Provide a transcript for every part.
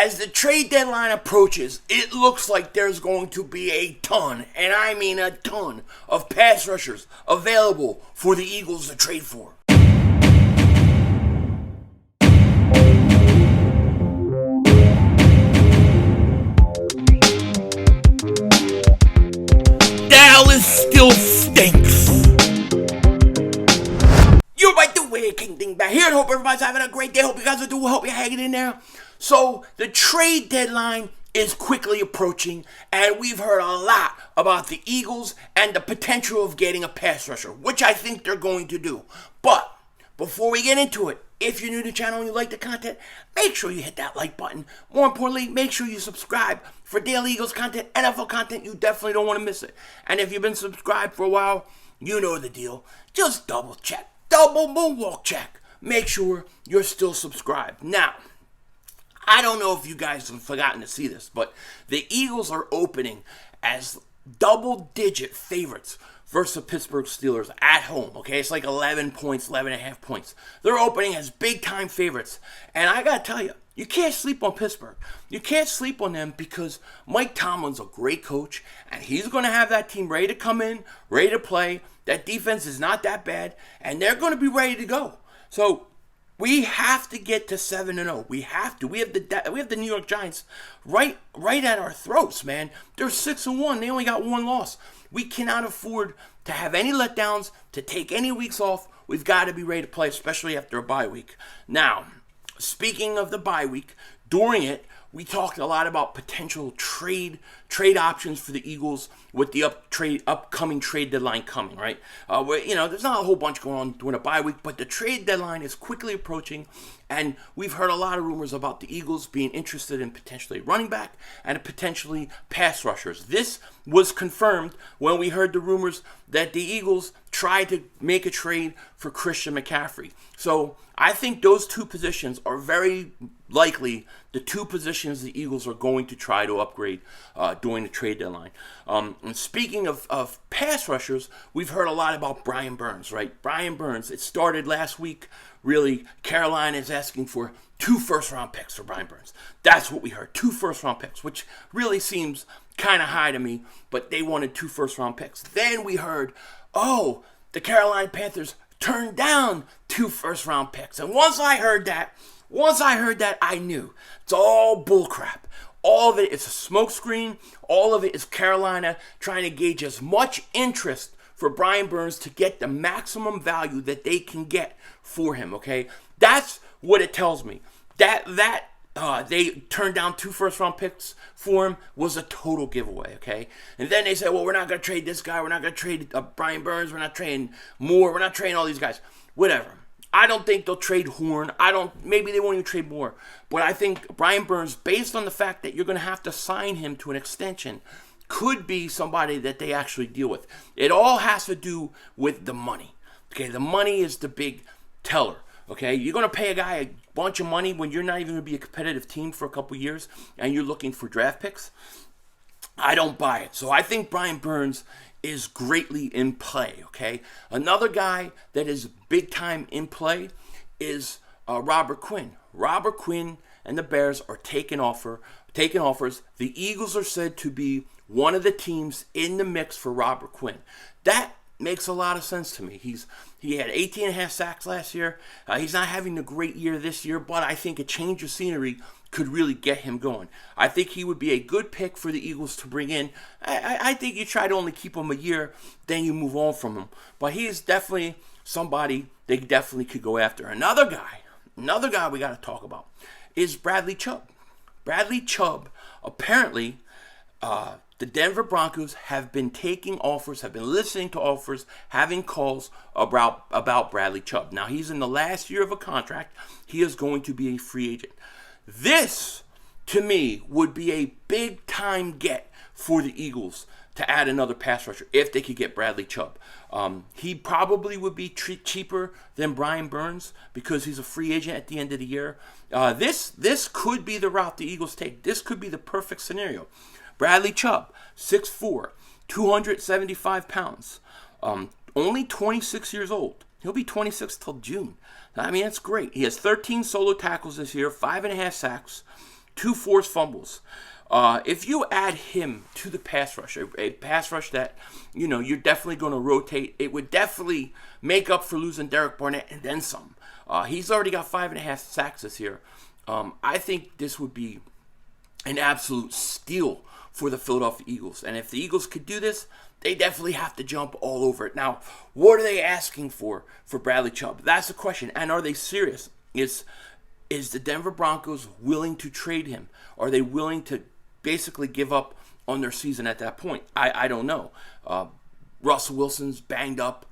As the trade deadline approaches, it looks like there's going to be a ton, and I mean a ton, of pass rushers available for the Eagles to trade for. Dallas still stinks. You're right the way, King Dingbat here, and hope everybody's having a great day. Hope you guys are doing well. Hope you're hanging in there. So, the trade deadline is quickly approaching, and we've heard a lot about the Eagles and the potential of getting a pass rusher, which I think they're going to do. But, before we get into it, if you're new to the channel and you like the content, make sure you hit that like button. More importantly, make sure you subscribe for daily Eagles content, NFL content. You definitely don't want to miss it. And if you've been subscribed for a while, you know the deal. Just double check. Double moonwalk check. Make sure you're still subscribed. Now, I don't know if you guys have forgotten to see this, but the Eagles are opening as double-digit favorites versus the Pittsburgh Steelers at home, okay? It's like 11 points, 11.5 points. They're opening as big-time favorites. And I got to tell you, you can't sleep on Pittsburgh. You can't sleep on them because Mike Tomlin's a great coach, and he's going to have that team ready to come in, ready to play. That defense is not that bad, and they're going to be ready to go. So, we have to get to 7-0. We have to. We have the New York Giants right at our throats, man. They're 6-1. They only got one loss. We cannot afford to have any letdowns, to take any weeks off. We've got to be ready to play, especially after a bye week. Now, speaking of the bye week, during it, we talked a lot about potential trade options for the Eagles with the upcoming trade deadline coming, right? There's not a whole bunch going on during a bye week, but the trade deadline is quickly approaching, and we've heard a lot of rumors about the Eagles being interested in potentially running back and potentially pass rushers. This was confirmed when we heard the rumors that the Eagles tried to make a trade for Christian McCaffrey. So I think those two positions are very likely the two positions the Eagles are going to try to upgrade during the trade deadline. And speaking of pass rushers, we've heard a lot about Brian Burns, right? Brian Burns, it started last week. Really, Carolina is asking for 2 first-round picks for Brian Burns. That's what we heard, 2 first-round picks, which really seems kind of high to me, but they wanted 2 first-round picks. Then we heard, the Carolina Panthers turned down 2 first-round picks. And once I heard that, I knew. It's all bullcrap. All of it is a smokescreen. All of it is Carolina trying to gauge as much interest for Brian Burns to get the maximum value that they can get for him, okay? That's what it tells me. That they turned down 2 first-round picks for him was a total giveaway, okay? And then they said, well, we're not going to trade this guy. We're not going to trade Brian Burns. We're not trading Moore. We're not trading all these guys. Whatever. I don't think they'll trade Horn. Maybe they won't even trade Moore. But I think Brian Burns, based on the fact that you're going to have to sign him to an extension, could be somebody that they actually deal with. It all has to do with the money. Okay, the money is the big teller. Okay, you're going to pay a guy a bunch of money when you're not even going to be a competitive team for a couple years and you're looking for draft picks? I don't buy it. So I think Brian Burns is greatly in play, okay? Another guy that is big time in play is Robert Quinn. Robert Quinn and the Bears are taking offers. The Eagles are said to be one of the teams in the mix for Robert Quinn. That makes a lot of sense to me. He had 18.5 sacks last year. He's not having a great year this year, but I think a change of scenery could really get him going. I think he would be a good pick for the Eagles to bring in. I think you try to only keep him a year, then you move on from him. But he is definitely somebody they definitely could go after. Another guy we got to talk about is Bradley Chubb. Bradley Chubb, apparently, the Denver Broncos have been taking offers, have been listening to offers, having calls about Bradley Chubb. Now, he's in the last year of a contract. He is going to be a free agent. This, to me, would be a big-time get for the Eagles to add another pass rusher if they could get Bradley Chubb. He probably would be cheaper than Brian Burns because he's a free agent at the end of the year. This could be the route the Eagles take. This could be the perfect scenario. Bradley Chubb, 6'4", 275 pounds, only 26 years old. He'll be 26 till June. I mean, that's great. He has 13 solo tackles this year, 5.5 sacks, 2 forced fumbles. If you add him to the pass rush, a pass rush that, you're definitely going to rotate, it would definitely make up for losing Derek Barnett and then some. He's already got 5.5 sacks this year. I think this would be an absolute steal for the Philadelphia Eagles. And if the Eagles could do this, they definitely have to jump all over it. Now, what are they asking for Bradley Chubb? That's the question. And are they serious? Is the Denver Broncos willing to trade him? Are they willing to basically give up on their season at that point? I don't know. Russell Wilson's banged up.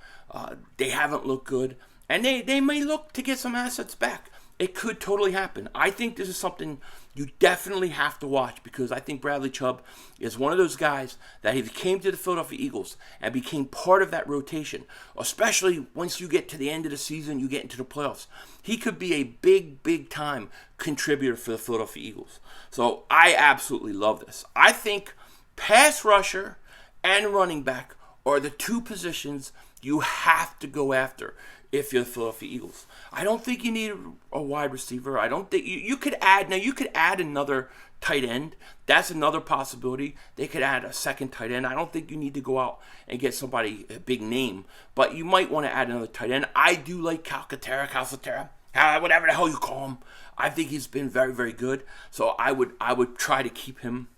They haven't looked good. And they may look to get some assets back. It could totally happen. I think this is something you definitely have to watch, because I think Bradley Chubb is one of those guys that if he came to the Philadelphia Eagles and became part of that rotation, especially once you get to the end of the season, you get into the playoffs, he could be a big time contributor for the Philadelphia Eagles. So I absolutely love this. I think pass rusher and running back are the 2 positions you have to go after if you're the Philadelphia Eagles. I don't think you need a wide receiver. I don't think you could add another tight end. That's another possibility. They could add a second tight end. I don't think you need to go out and get somebody a big name, but you might want to add another tight end. I do like Calcaterra, whatever the hell you call him. I think he's been very, very good. So I would try to keep him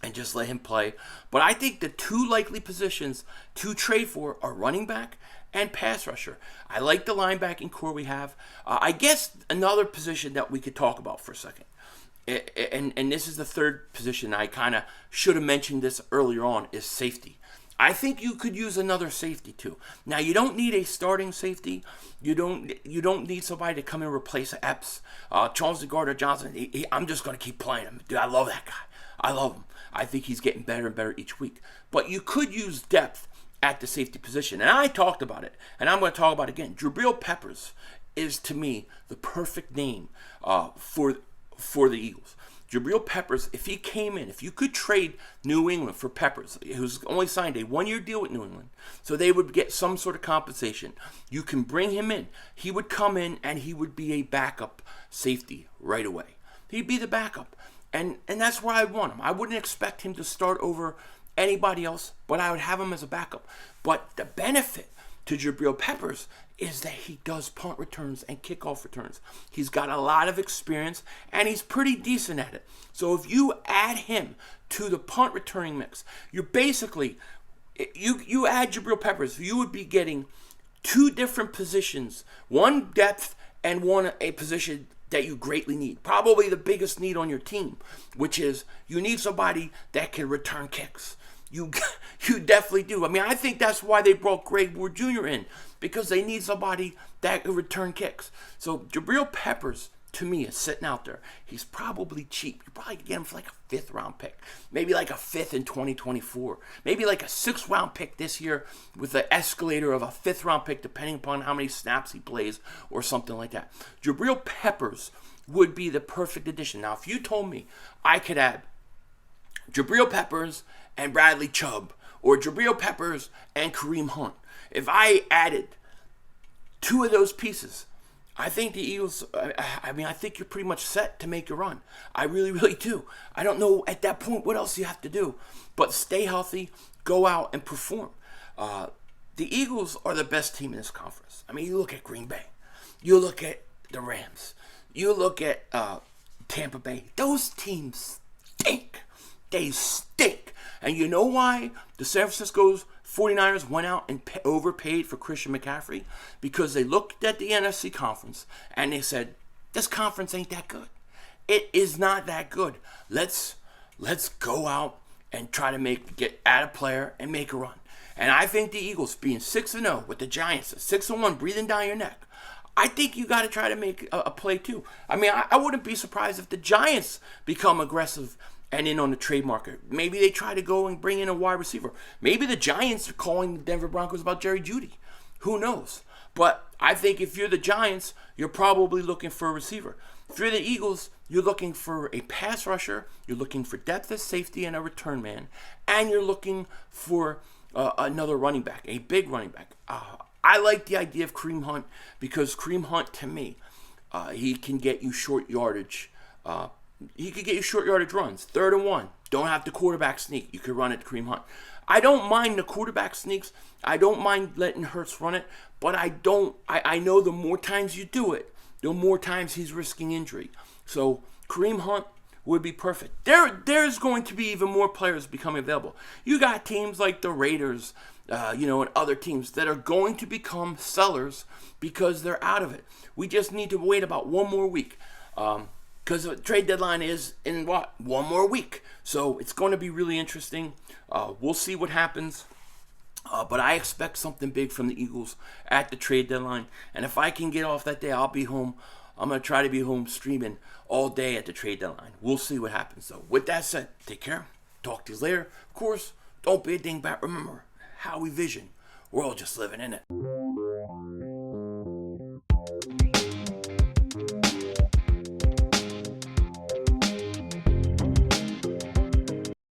and just let him play. But I think the 2 likely positions to trade for are running back and pass rusher. I like the linebacking core we have. I guess another position that we could talk about for a second, and this is the 3rd position, I kind of should have mentioned this earlier on, is safety. I think you could use another safety too. Now, you don't need a starting safety. You don't need somebody to come and replace Epps. Charles Gardner-Johnson, I'm just going to keep playing him. Dude, I love that guy. I love him. I think he's getting better and better each week. But you could use depth at the safety position. And I talked about it, and I'm going to talk about it again. Jabrill Peppers is, to me, the perfect name for the Eagles. Jabrill Peppers, if he came in, if you could trade New England for Peppers, who's only signed a 1-year deal with New England, so they would get some sort of compensation, you can bring him in. He would come in, and he would be a backup safety right away. He'd be the backup. And that's where I want him. I wouldn't expect him to start over anybody else, but I would have him as a backup. But the benefit to Jabrill Peppers is that he does punt returns and kickoff returns. He's got a lot of experience, and he's pretty decent at it. So if you add him to the punt returning mix, you're basically, you add Jabrill Peppers, you would be getting 2 different positions, one depth and one a position that you greatly need. Probably the biggest need on your team, which is you need somebody that can return kicks. You definitely do. I mean, I think that's why they brought Greg Ward Jr. in, because they need somebody that can return kicks. So Jabrill Peppers, to me, is sitting out there. He's probably cheap. You probably get him for like a 5th round pick, maybe like a 5th in 2024, maybe like a 6th round pick this year with the escalator of a 5th round pick, depending upon how many snaps he plays or something like that. Jabrill Peppers would be the perfect addition. Now, if you told me I could add Jabrill Peppers and Bradley Chubb, or Jabrill Peppers and Kareem Hunt, if I added 2 of those pieces, I think the Eagles, I think you're pretty much set to make a run. I really, really do. I don't know at that point what else you have to do, but stay healthy, go out and perform. The Eagles are the best team in this conference. I mean, you look at Green Bay, you look at the Rams, you look at Tampa Bay. Those teams stink. They stink. And you know why the San Francisco 49ers went out and overpaid for Christian McCaffrey? Because they looked at the NFC conference and they said, this conference ain't that good. It is not that good. Let's go out and try to add a player and make a run. And I think the Eagles being 6-0 with the Giants, 6-1 breathing down your neck, I think you got to try to make a play too. I mean, I wouldn't be surprised if the Giants become aggressive and in on the trade market. Maybe they try to go and bring in a wide receiver. Maybe the Giants are calling the Denver Broncos about Jerry Jeudy. Who knows? But I think if you're the Giants, you're probably looking for a receiver. If you're the Eagles, you're looking for a pass rusher, you're looking for depth as safety and a return man, and you're looking for another running back, a big running back. I like the idea of Kareem Hunt because Kareem Hunt, to me, he can get you short yardage he could get you short yardage runs. 3rd and 1. Don't have the quarterback sneak. You could run it to Kareem Hunt. I don't mind the quarterback sneaks. I don't mind letting Hurts run it. But I know the more times you do it, the more times he's risking injury. So Kareem Hunt would be perfect. There's going to be even more players becoming available. You got teams like the Raiders, and other teams that are going to become sellers because they're out of it. We just need to wait about one more week. Because the trade deadline is in one more week. So it's going to be really interesting. We'll see what happens. But I expect something big from the Eagles at the trade deadline. And if I can get off that day, I'll be home. I'm going to try to be home streaming all day at the trade deadline. We'll see what happens. So with that said, take care. Talk to you later. Of course, don't be a dingbat. Remember, how we vision. We're all just living in it.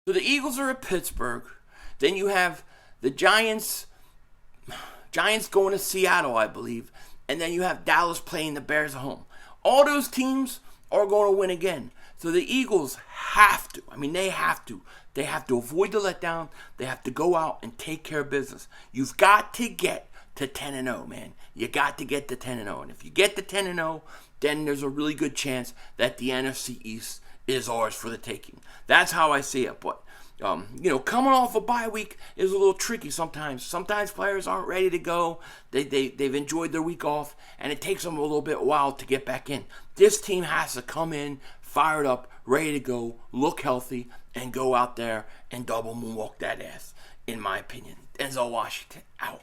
So the Eagles are at Pittsburgh. Then you have the Giants going to Seattle, I believe. And then you have Dallas playing the Bears at home. All those teams are going to win again. So the Eagles have to. They have to. They have to avoid the letdown. They have to go out and take care of business. You've got to get to 10-0, man. You got to get to 10-0. And if you get to 10-0, then there's a really good chance that the NFC East is ours for the taking. That's how I see it. But coming off a bye week is a little tricky sometimes. Sometimes players aren't ready to go. They've enjoyed their week off, and it takes them a little bit while to get back in. This team has to come in fired up, ready to go, look healthy, and go out there and double moonwalk that ass, in my opinion. Denzel Washington, out.